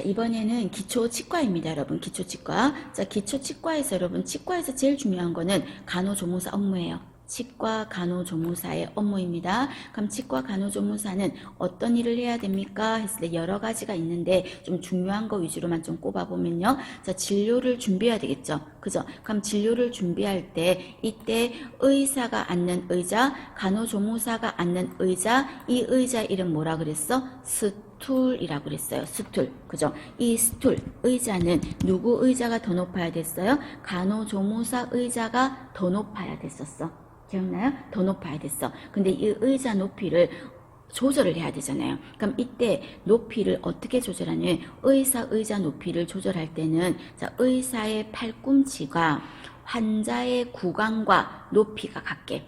이번에는 기초치과입니다, 여러분. 기초치과. 자, 기초치과에서 여러분, 치과에서 제일 중요한 거는 간호조무사 업무예요. 치과 간호조무사의 업무입니다. 그럼 치과 간호조무사는 어떤 일을 해야 됩니까? 했을 때 여러 가지가 있는데 좀 중요한 거 위주로만 좀 꼽아보면요. 자, 진료를 준비해야 되겠죠. 그죠? 그럼 진료를 준비할 때 이때 의사가 앉는 의자, 간호조무사가 앉는 의자, 이 의자 이름 뭐라 그랬어? 스툴이라고 그랬어요. 스툴. 그죠? 이 스툴, 의자는 누구 의자가 더 높아야 됐어요? 간호조무사 의자가 더 높아야 됐었어. 기억나요? 더 높아야 됐어. 근데 이 의자 높이를 조절을 해야 되잖아요. 그럼 이때 높이를 어떻게 조절하냐면 의자 높이를 조절할 때는 자, 의사의 팔꿈치가 환자의 구강과 높이가 같게,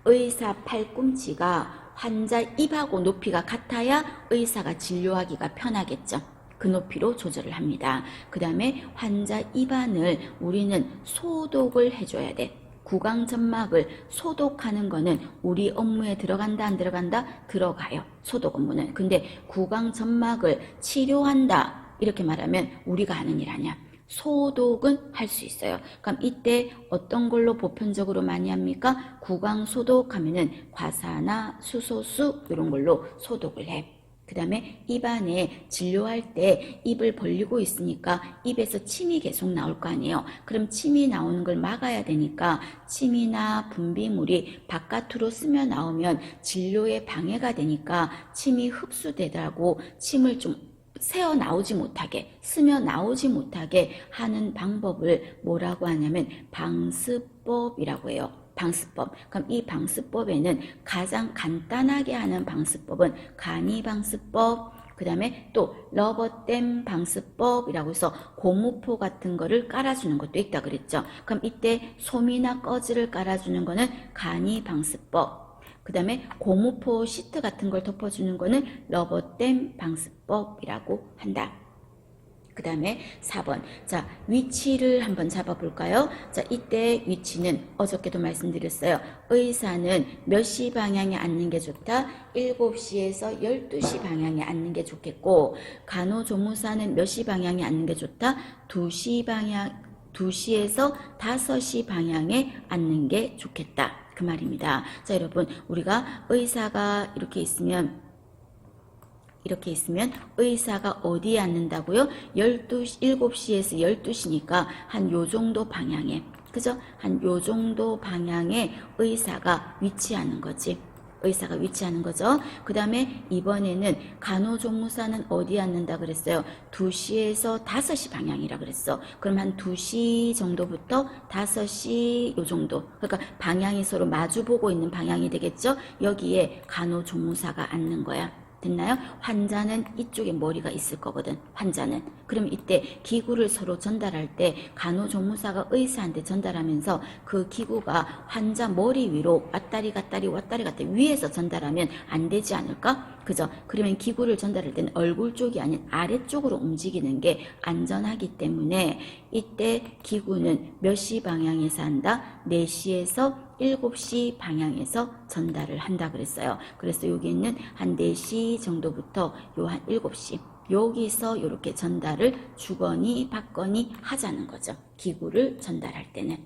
의사 팔꿈치가 환자 입하고 높이가 같아야 의사가 진료하기가 편하겠죠. 그 높이로 조절을 합니다. 그 다음에 환자 입안을 우리는 소독을 해줘야 돼. 구강점막을 소독하는 거는 우리 업무에 들어간다 안 들어간다? 들어가요. 소독 업무는. 근데 구강점막을 치료한다 이렇게 말하면 우리가 하는 일 아니야. 소독은 할 수 있어요. 그럼 이때 어떤 걸로 보편적으로 많이 합니까? 구강 소독하면은 과사나 수소수 이런 걸로 소독을 해. 그 다음에 입안에 진료할 때 입을 벌리고 있으니까 입에서 침이 계속 나올 거 아니에요. 그럼 침이 나오는 걸 막아야 되니까 침이나 분비물이 바깥으로 스며 나오면 진료에 방해가 되니까 침이 흡수되더라고 침을 좀 새어 나오지 못하게, 스며 나오지 못하게 하는 방법을 뭐라고 하냐면 방스법이라고 해요. 방스법. 그럼 이 방스법에는 가장 간단하게 하는 방스법은 간이방스법, 그 다음에 또 러버댐 방스법이라고 해서 고무포 같은 거를 깔아주는 것도 있다 그랬죠. 그럼 이때 솜이나 꺼지를 깔아주는 거는 간이방스법. 그 다음에 고무포 시트 같은 걸 덮어주는 거는 러버댐 방스법이라고 한다. 그 다음에 4번. 자, 위치를 한번 잡아볼까요? 자, 이때 위치는 어저께도 말씀드렸어요. 의사는 몇 시 방향에 앉는 게 좋다? 7시에서 12시 방향에 앉는 게 좋겠고, 간호조무사는 몇 시 방향에 앉는 게 좋다? 2시 방향, 2시에서 5시 방향에 앉는 게 좋겠다. 그 말입니다. 자, 여러분, 우리가 의사가 이렇게 있으면 의사가 어디에 앉는다고요? 7시에서 12시니까 한 요 정도 방향에, 그죠? 한 요 정도 방향에 의사가 위치하는 거지. 의사가 위치하는 거죠. 그 다음에 이번에는 간호조무사는 어디에 앉는다 그랬어요? 2시에서 5시 방향이라 그랬어. 그럼 한 2시 정도부터 5시 요 정도. 그러니까 방향이 서로 마주보고 있는 방향이 되겠죠? 여기에 간호조무사가 앉는 거야. 됐나요? 환자는 이쪽에 머리가 있을 거거든. 환자는. 그럼 이때 기구를 서로 전달할 때 간호조무사가 의사한테 전달하면서 그 기구가 환자 머리 위로 왔다리 갔다리 위에서 전달하면 안 되지 않을까? 그죠? 그러면 기구를 전달할 때는 얼굴 쪽이 아닌 아래쪽으로 움직이는 게 안전하기 때문에 이때 기구는 몇 시 방향에서 한다? 4시에서 7시 방향에서 전달을 한다 그랬어요. 그래서 여기 있는 한 4시 정도부터 요 한 7시 여기서 이렇게 전달을 주거니 받거니 하자는 거죠. 기구를 전달할 때는.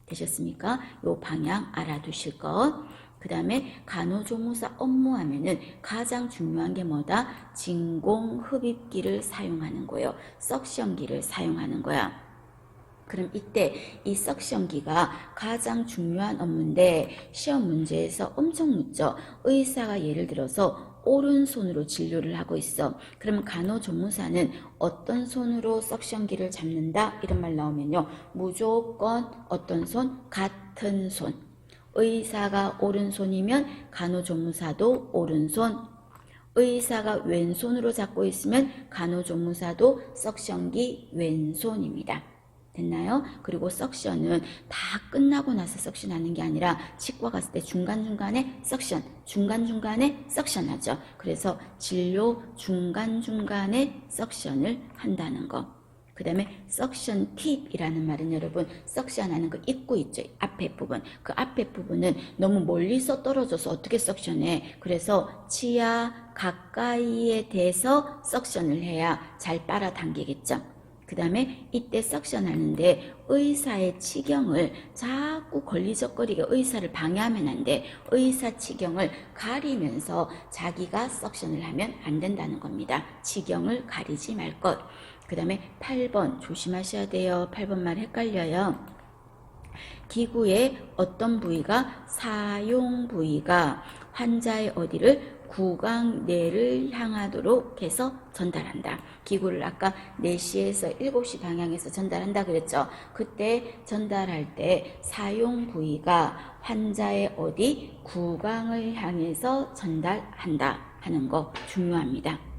되셨습니까? 요 방향 알아두실 것. 그 다음에 간호조무사 업무하면은 가장 중요한 게 뭐다? 진공흡입기를 사용하는 거예요. 석션기를 사용하는 거야. 그럼 이때 이 석션기가 가장 중요한 업무인데 시험 문제에서 엄청 묻죠. 의사가 예를 들어서 오른손으로 진료를 하고 있어. 그러면 간호조무사는 어떤 손으로 석션기를 잡는다? 이런 말 나오면요. 무조건 어떤 손? 같은 손. 의사가 오른손이면 간호조무사도 오른손. 의사가 왼손으로 잡고 있으면 간호조무사도 석션기 왼손입니다. 됐나요? 그리고 석션은 다 끝나고 나서 석션하는 게 아니라 치과 갔을 때 중간중간에 석션, 중간중간에 석션하죠. 그래서 진료 중간중간에 석션을 한다는 거. 그 다음에 석션 팁이라는 말은 여러분 석션하는 그 입구 있죠. 앞에 부분. 그 앞에 부분은 너무 멀리서 떨어져서 어떻게 석션해. 그래서 치아 가까이에 대서 석션을 해야 잘 빨아당기겠죠. 그 다음에 이때 석션 하는데 의사의 치경을 자꾸 걸리적거리게 의사를 방해하면 안 돼. 의사 치경을 가리면서 자기가 석션을 하면 안 된다는 겁니다. 치경을 가리지 말 것. 그 다음에 8번 조심하셔야 돼요. 8번 말 헷갈려요. 기구의 어떤 부위가 사용 부위가 환자의 어디를 구강 내를 향하도록 해서 전달한다. 기구를 아까 4시에서 7시 방향에서 전달한다 그랬죠. 그때 전달할 때 사용 부위가 환자의 어디 구강을 향해서 전달한다 하는 거 중요합니다.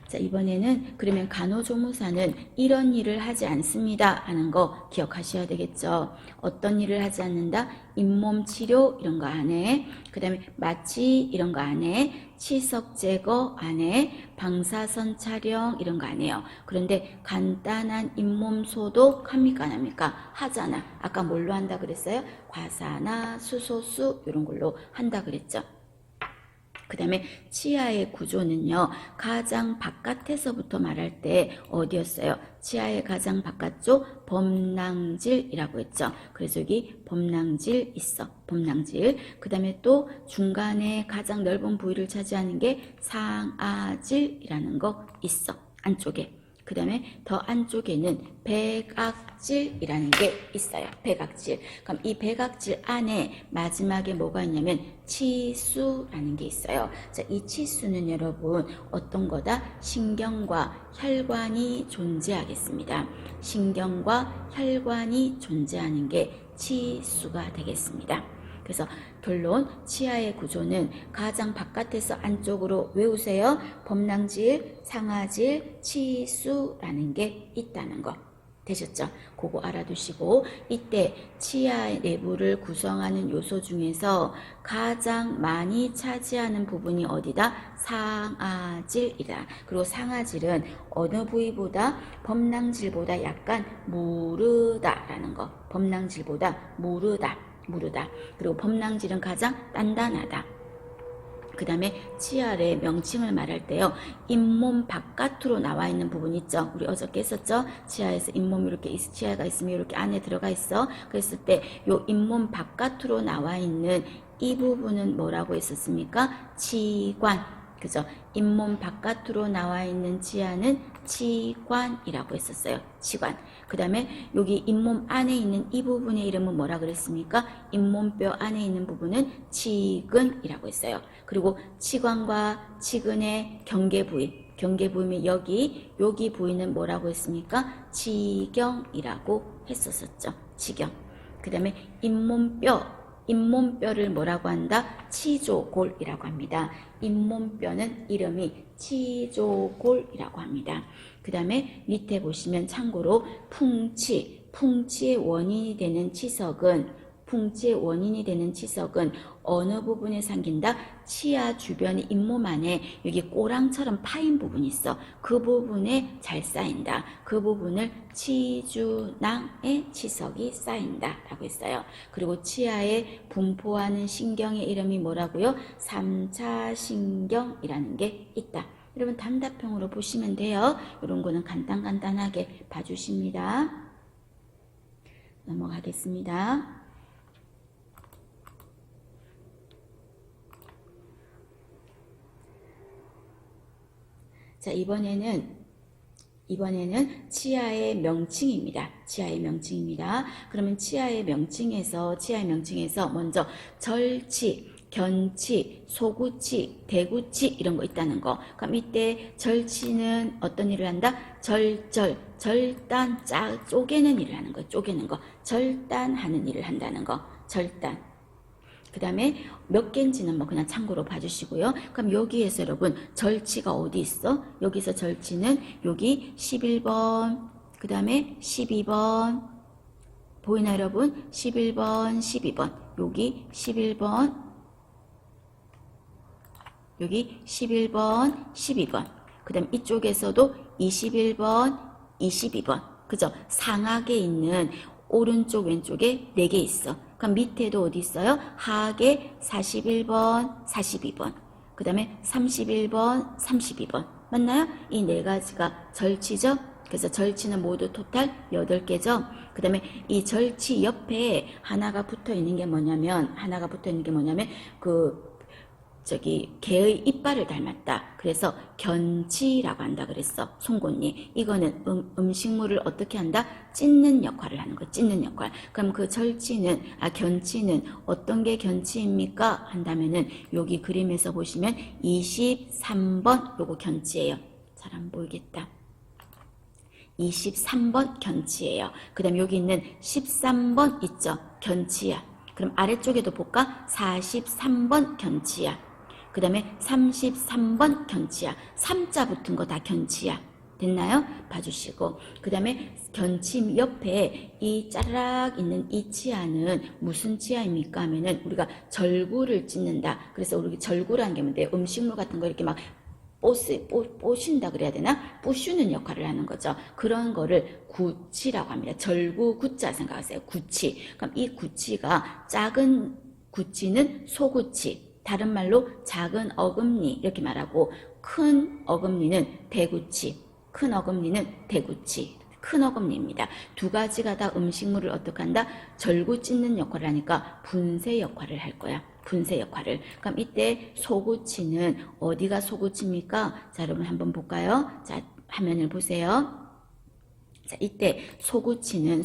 자, 이번에는 그러면 간호조무사는 이런 일을 하지 않습니다 하는 거 기억하셔야 되겠죠. 어떤 일을 하지 않는다? 잇몸 치료 이런 거 안 해. 그 다음에 마취 이런 거 안 해. 치석 제거 안 해. 방사선 촬영 이런 거 안 해요. 그런데 간단한 잇몸 소독 합니까 안 합니까? 하잖아. 아까 뭘로 한다 그랬어요? 과사나 수소수 이런 걸로 한다 그랬죠. 그 다음에 치아의 구조는요. 가장 바깥에서부터 말할 때 어디였어요? 치아의 가장 바깥쪽 범낭질이라고 했죠. 그래서 여기 범낭질 있어. 범낭질. 그 다음에 또 중간에 가장 넓은 부위를 차지하는 게 상아질이라는 거 있어. 안쪽에. 그 다음에 더 안쪽에는 백악질이라는 게 있어요. 백악질. 그럼 이 백악질 안에 마지막에 뭐가 있냐면 치수라는 게 있어요. 자, 이 치수는 여러분 어떤 거다? 신경과 혈관이 존재하겠습니다. 신경과 혈관이 존재하는 게 치수가 되겠습니다. 그래서 결론 치아의 구조는 가장 바깥에서 안쪽으로 외우세요. 범낭질, 상아질, 치수라는 게 있다는 거. 되셨죠? 그거 알아두시고 이때 치아 내부를 구성하는 요소 중에서 가장 많이 차지하는 부분이 어디다? 상아질이다. 그리고 상아질은 어느 부위보다 범낭질보다 약간 무르다라는 거. 범낭질보다 무르다. 그리고 범낭질은 가장 단단하다. 그 다음에 치아의 명칭을 말할 때요. 잇몸 바깥으로 나와 있는 부분 있죠. 우리 어저께 했었죠. 치아에서 잇몸이 이렇게 치아가 있으면 이렇게 안에 들어가 있어. 그랬을 때 요 잇몸 바깥으로 나와 있는 이 부분은 뭐라고 했었습니까? 치관. 그죠? 잇몸 바깥으로 나와 있는 치아는 치관이라고 했었어요. 치관. 그 다음에 여기 잇몸 안에 있는 이 부분의 이름은 뭐라 그랬습니까? 잇몸뼈 안에 있는 부분은 치근이라고 했어요. 그리고 치관과 치근의 경계 부위면 여기 부위는 뭐라고 했습니까? 치경이라고 했었었죠. 치경. 그 다음에 잇몸뼈를 뭐라고 한다? 치조골이라고 합니다. 잇몸뼈는 이름이 치조골이라고 합니다. 그 다음에 밑에 보시면 참고로 풍치의 원인이 되는 치석은 어느 부분에 생긴다? 치아 주변의 잇몸 안에 여기 꼬랑처럼 파인 부분이 있어. 그 부분에 잘 쌓인다. 그 부분을 치주낭의 치석이 쌓인다 라고 했어요. 그리고 치아에 분포하는 신경의 이름이 뭐라고요? 3차 신경이라는 게 있다. 여러분 단답형으로 보시면 돼요. 이런 거는 간단하게 봐주십니다. 넘어가겠습니다. 자, 이번에는 치아의 명칭입니다. 그러면 치아의 명칭에서 먼저 절치, 견치, 소구치, 대구치 이런 거 있다는 거. 그럼 이때 절치는 어떤 일을 한다? 절단, 쪼개는 일을 하는 거. 쪼개는 거. 절단하는 일을 한다는 거. 절단. 그 다음에 몇 개인지는 뭐 그냥 참고로 봐주시고요. 그럼 여기에서 여러분 절치가 어디 있어? 여기서 절치는 여기 11번, 그 다음에 12번. 보이나 여러분? 11번, 12번. 여기 11번. 여기 11번, 12번. 그 다음 이쪽에서도 21번, 22번. 그죠? 상하게 있는 오른쪽 왼쪽에 4개 있어. 그럼 밑에도 어디 있어요? 하하게 41번, 42번. 그 다음에 31번, 32번. 맞나요? 이 4가지가 절치죠? 그래서 절치는 모두 토탈 8개죠? 그 다음에 이 절치 옆에 하나가 붙어 있는 게 뭐냐면, 개의 이빨을 닮았다. 그래서 견치라고 한다 그랬어. 송곳니. 이거는 음식물을 어떻게 한다? 찢는 역할을 하는 거. 찢는 역할. 그럼 그 견치는 어떤 게 견치입니까? 한다면은 여기 그림에서 보시면 23번 요거 견치예요. 잘 안 보이겠다. 23번 견치예요. 그 다음 여기 있는 13번 있죠? 견치야. 그럼 아래쪽에도 볼까? 43번 견치야. 그 다음에 33번 견치야. 3자 붙은 거 다 견치야. 됐나요? 봐주시고. 그 다음에 견침 옆에 이 짜라락 있는 이 치아는 무슨 치아입니까? 하면은 우리가 절구를 찢는다. 그래서 우리 절구라는 게 뭔데? 음식물 같은 거 이렇게 막 뽀신다 그래야 되나? 부수는 역할을 하는 거죠. 그런 거를 구치라고 합니다. 절구 구자 생각하세요. 구치. 그럼 이 구치가 작은 구치는 소구치. 다른 말로 작은 어금니 이렇게 말하고 큰 어금니는 대구치. 큰 어금니는 대구치. 큰 어금니입니다. 2가지가 다 음식물을 어떻게 한다? 절구 찢는 역할을 하니까 분쇄 역할을 할 거야. 분쇄 역할을. 그럼 이때 소구치는 어디가 소구치입니까? 자, 여러분 한번 볼까요? 자, 화면을 보세요. 자, 이때 소구치는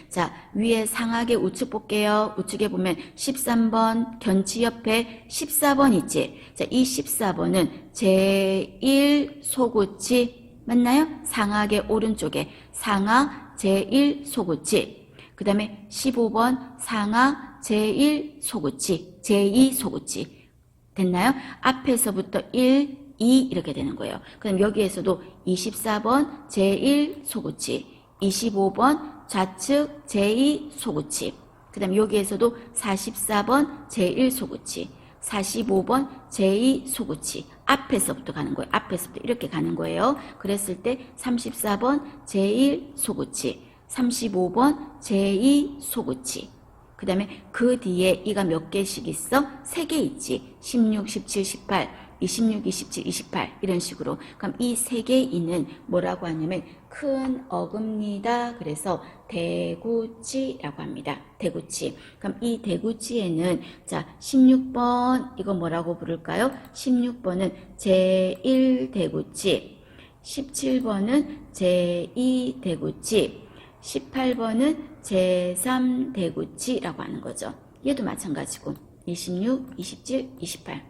자, 위에 상하게 우측 볼게요. 우측에 보면 13번 견치 옆에 14번 있지. 자, 이 14번은 제1 소구치 맞나요? 상하게 오른쪽에 상하 제1 소구치. 그 다음에 15번 상하 제1 소구치, 제2 소구치. 됐나요? 앞에서부터 1, 2 이렇게 되는 거예요. 그럼 여기에서도 24번 제1 소구치, 25번 좌측 제2 소구치. 그 다음 여기에서도 44번 제1 소구치, 45번 제2 소구치. 앞에서부터 가는 거예요. 앞에서부터 이렇게 가는 거예요. 그랬을 때 34번 제1 소구치, 35번 제2 소구치. 그 다음에 그 뒤에 이가 몇 개씩 있어? 3개 있지. 16, 17, 18, 26, 27, 28 이런 식으로. 그럼 이 3개 이는 뭐라고 하냐면 큰 어금니다. 그래서 대구치라고 합니다. 대구치. 그럼 이 대구치에는 자 16번 이거 뭐라고 부를까요? 16번은 제1 대구치, 17번은 제2 대구치, 18번은 제3 대구치라고 하는 거죠. 얘도 마찬가지고 26, 27, 28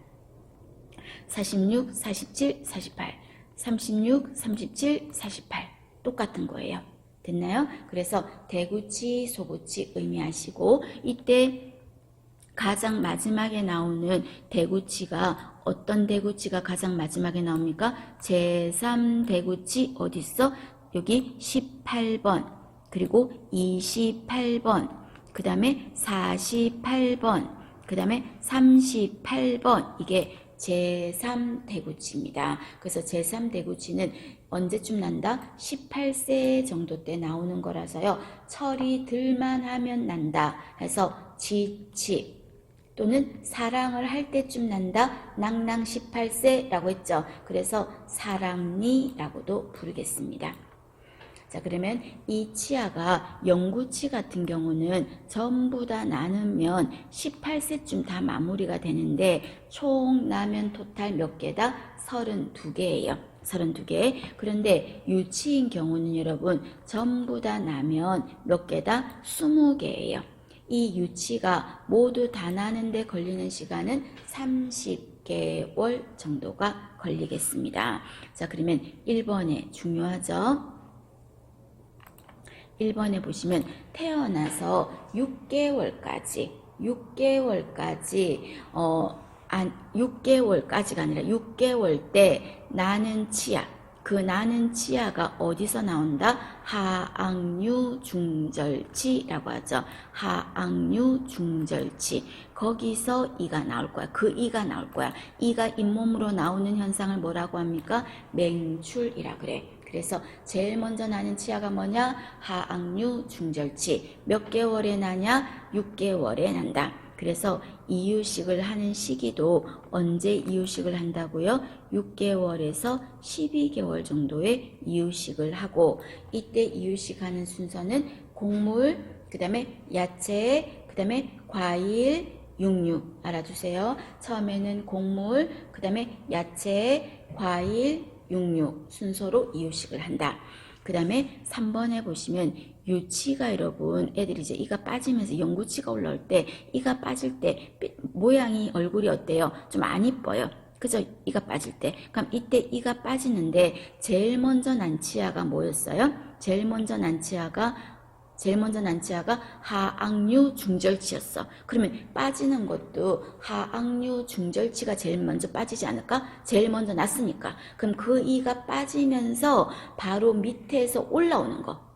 46, 47, 48 36, 37, 48 똑같은 거예요. 됐나요? 그래서 대구치, 소구치 의미하시고 이때 가장 마지막에 나오는 대구치가 어떤 대구치가 가장 마지막에 나옵니까? 제3 대구치 어디 있어? 여기 18번 그리고 28번 그 다음에 48번 그 다음에 38번 이게 제3 대구치입니다. 그래서 제3 대구치는 언제쯤 난다? 18세 정도 때 나오는 거라서요. 철이 들만 하면 난다 해서 지치 또는 사랑을 할 때쯤 난다. 낭낭 18세라고 했죠. 그래서 사랑니라고도 부르겠습니다. 자, 그러면 이 치아가 영구치 같은 경우는 전부 다 나누면 18세쯤 다 마무리가 되는데 총 나면 토탈 몇 개다? 32개예요. 32개. 그런데 유치인 경우는 여러분 전부 다 나면 몇 개다? 20개예요. 이 유치가 모두 다 나는데 걸리는 시간은 30개월 정도가 걸리겠습니다. 자, 그러면 1번에 중요하죠? 1번에 보시면 태어나서 6개월까지가 아니라 6개월 때 나는 치아, 그 나는 치아가 어디서 나온다? 하악류 중절치라고 하죠. 하악류 중절치. 거기서 이가 나올 거야. 그 이가 나올 거야. 이가 잇몸으로 나오는 현상을 뭐라고 합니까? 맹출이라 그래. 그래서 제일 먼저 나는 치아가 뭐냐? 하악류 중절치. 몇 개월에 나냐? 6개월에 난다. 그래서 이유식을 하는 시기도 언제 이유식을 한다고요? 6개월에서 12개월 정도의 이유식을 하고, 이때 이유식 하는 순서는 곡물, 그 다음에 야채, 그 다음에 과일, 육류 알아두세요. 처음에는 곡물, 그 다음에 야채, 과일, 육류 순서로 이유식을 한다. 그 다음에 3번에 보시면 유치가 여러분 애들이 이제 이가 빠지면서 영구치가 올라올 때 이가 빠질 때 모양이 얼굴이 어때요? 좀 안 이뻐요. 그죠? 이가 빠질 때. 그럼 이때 이가 빠지는데 제일 먼저 난 치아가 뭐였어요? 제일 먼저 난 치아가 하악류 중절치였어. 그러면 빠지는 것도 하악류 중절치가 제일 먼저 빠지지 않을까? 제일 먼저 났으니까. 그럼 그 이가 빠지면서 바로 밑에서 올라오는 거.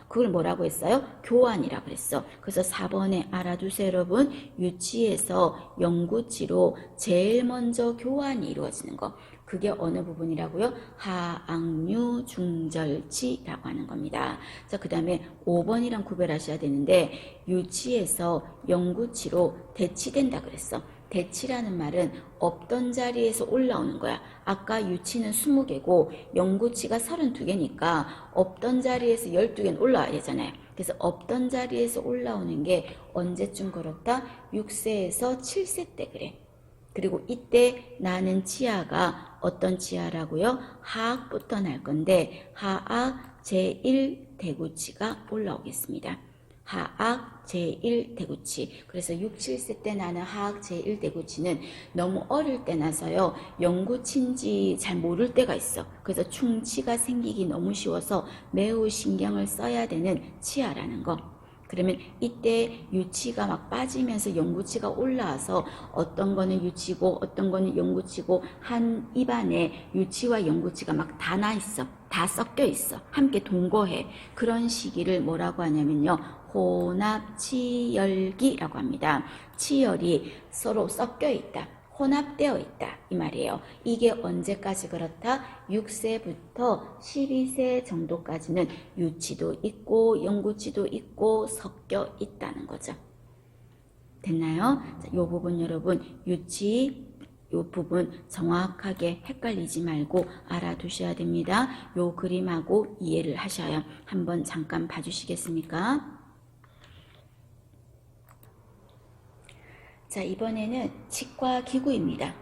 그걸 뭐라고 했어요? 교환이라고 그랬어. 그래서 4번에 알아두세요, 여러분. 유치에서 영구치로 제일 먼저 교환이 이루어지는 거. 그게 어느 부분이라고요? 하악류 중절치라고 하는 겁니다. 자, 그 다음에 5번이랑 구별하셔야 되는데, 유치에서 영구치로 대치된다 그랬어. 대치라는 말은 없던 자리에서 올라오는 거야. 아까 유치는 20개고 영구치가 32개니까 없던 자리에서 12개는 올라와야 되잖아요. 그래서 없던 자리에서 올라오는 게 언제쯤 그렇다? 6세에서 7세 때 그래. 그리고 이때 나는 치아가 어떤 치아라고요? 하악부터 날 건데 하악 제1대구치가 올라오겠습니다. 하악 제1대구치. 그래서 6, 7세 때 나는 하악 제1대구치는 너무 어릴 때 나서요. 영구치인지 잘 모를 때가 있어. 그래서 충치가 생기기 너무 쉬워서 매우 신경을 써야 되는 치아라는 거. 그러면 이때 유치가 막 빠지면서 영구치가 올라와서 어떤 거는 유치고 어떤 거는 영구치고 한 입안에 유치와 영구치가 막 다 나 있어. 다 섞여 있어. 함께 동거해. 그런 시기를 뭐라고 하냐면요. 혼합치열기라고 합니다. 치열이 서로 섞여 있다. 혼합되어 있다 이 말이에요. 이게 언제까지 그렇다? 6세부터 12세 정도까지는 유치도 있고 영구치도 있고 섞여 있다는 거죠. 됐나요? 자, 이 부분 여러분 유치 이 부분 정확하게 헷갈리지 말고 알아두셔야 됩니다. 이 그림하고 이해를 하셔야 한번 잠깐 봐주시겠습니까? 자, 이번에는 치과 기구입니다.